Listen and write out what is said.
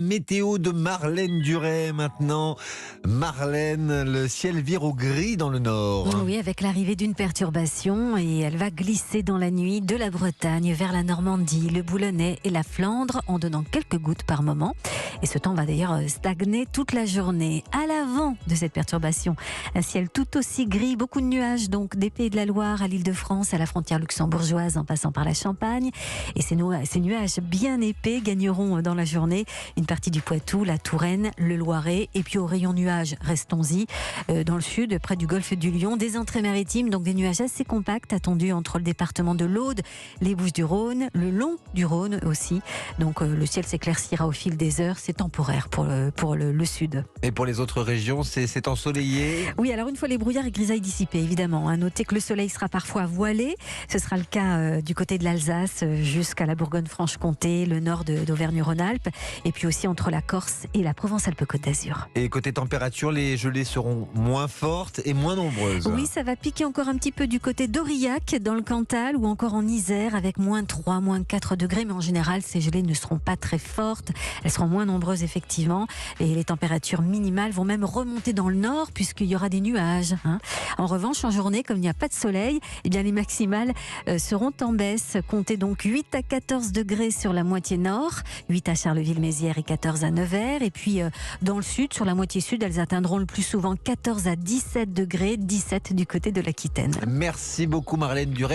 Météo de Marlène Duret maintenant. Marlène, le ciel vire au gris dans le nord. Oui, avec l'arrivée d'une perturbation et elle va glisser dans la nuit de la Bretagne vers la Normandie, le Boulonnais et la Flandre en donnant quelques gouttes par moment. Et ce temps va d'ailleurs stagner toute la journée. À l'avant de cette perturbation, un ciel tout aussi gris, beaucoup de nuages donc des Pays de la Loire à l'Île-de-France, à la frontière luxembourgeoise en passant par la Champagne. Et ces nuages bien épais gagneront dans la journée une partie du Poitou, la Touraine, le Loiret. Et puis au rayon nuages, restons-y, dans le sud, près du golfe du Lion, des entrées maritimes, donc des nuages assez compacts attendus entre le département de l'Aude, les Bouches-du-Rhône, le long du Rhône aussi. Donc le ciel s'éclaircira au fil des heures, c'est temporaire pour le sud. Et pour les autres régions, c'est ensoleillé? Oui, alors une fois les brouillards et grisailles dissipés, évidemment. Notez que le soleil sera parfois voilé. Ce sera le cas du côté de l'Alsace jusqu'à la Bourgogne-Franche-Comté, le nord d'Auvergne-Rhône-Alpes, et puis aussi entre la Corse et la Provence-Alpes-Côte d'Azur. Et côté température, les gelées seront moins fortes et moins nombreuses. Oui, ça va piquer encore un petit peu du côté d'Aurillac, dans le Cantal, ou encore en Isère, avec -3, -4 degrés. Mais en général, ces gelées ne seront pas très fortes. Elles seront moins nombreuses, effectivement. Et les températures minimales vont même remonter dans le nord, puisqu'il y aura des nuages. En revanche, en journée, comme il n'y a pas de soleil, eh bien, les maximales seront en baisse. Comptez donc 8 à 14 degrés sur la moitié nord, 8 à Charleville-Mézières et 14 à Nevers. Et puis, dans le sud, sur la moitié sud, elles atteindront le plus souvent 14 à 17 degrés, 17 du côté de l'Aquitaine. Merci beaucoup Marlène Duret.